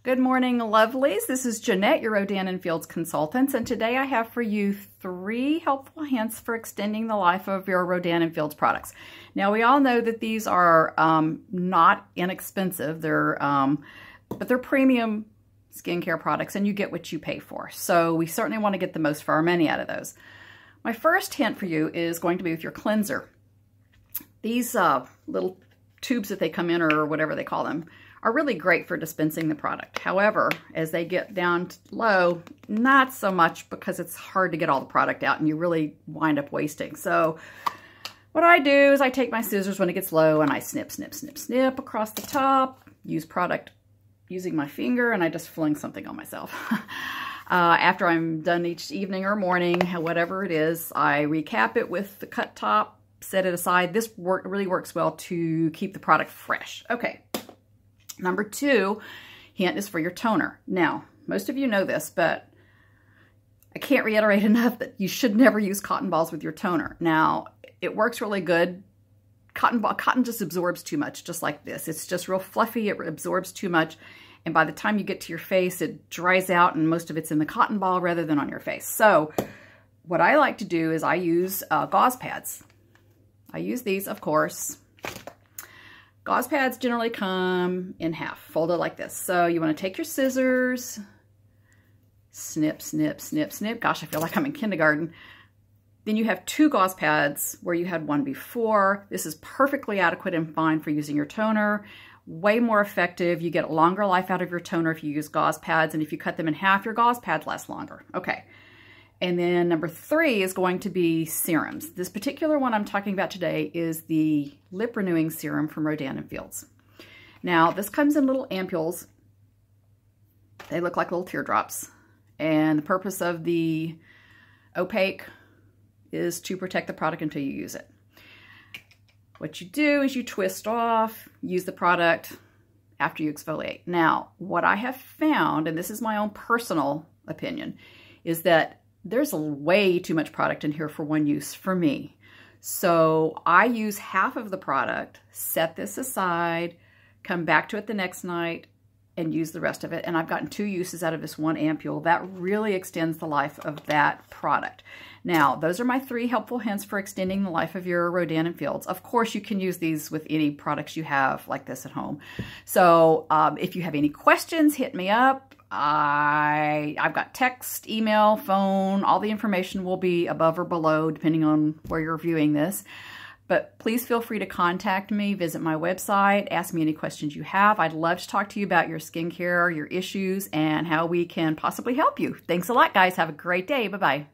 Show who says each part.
Speaker 1: Good morning, lovelies. This is Jeanette, your Rodan & Fields consultant, and today I have for you 3 helpful hints for extending the life of your Rodan & Fields products. Now, we all know that these are not inexpensive. But they're premium skincare products, and you get what you pay for. So we certainly want to get the most for our money out of those. My first hint for you is going to be with your cleanser. These little tubes that they come in, or whatever they call them, are really great for dispensing the product. However, as they get down low, not so much, because it's hard to get all the product out and you really wind up wasting. So what I do is I take my scissors when it gets low and I snip, snip, snip, snip across the top, use product using my finger, and I just fling something on myself. After I'm done each evening or morning, whatever it is, I recap it with the cut top, set it aside. This really works well to keep the product fresh. Okay. Number 2 hint is for your toner. Now, most of you know this, but I can't reiterate enough that you should never use cotton balls with your toner. Now, it works really good. Cotton just absorbs too much, just like this. It's just real fluffy. It absorbs too much. And by the time you get to your face, it dries out and most of it's in the cotton ball rather than on your face. So what I like to do is I use gauze pads. I use these, of course. Gauze pads generally come in half, folded like this. So you want to take your scissors, snip, snip, snip, snip. Gosh, I feel like I'm in kindergarten. Then you have 2 gauze pads where you had 1 before. This is perfectly adequate and fine for using your toner. Way more effective. You get a longer life out of your toner if you use gauze pads. And if you cut them in half, your gauze pads last longer. Okay. And then number 3 is going to be serums. This particular one I'm talking about today is the Lip Renewing Serum from Rodan & Fields. Now, this comes in little ampules. They look like little teardrops. And the purpose of the opaque is to protect the product until you use it. What you do is you twist off, use the product after you exfoliate. Now, what I have found, and this is my own personal opinion, is that there's way too much product in here for one use for me. So I use half of the product, set this aside, come back to it the next night, and use the rest of it. And I've gotten 2 uses out of this 1 ampule. That really extends the life of that product. Now, those are my 3 helpful hints for extending the life of your Rodan & Fields. Of course, you can use these with any products you have like this at home. So if you have any questions, hit me up. I've got text, email, phone, all the information will be above or below depending on where you're viewing this. But please feel free to contact me, visit my website, ask me any questions you have. I'd love to talk to you about your skincare, your issues, and how we can possibly help you. Thanks a lot, guys. Have a great day. Bye-bye.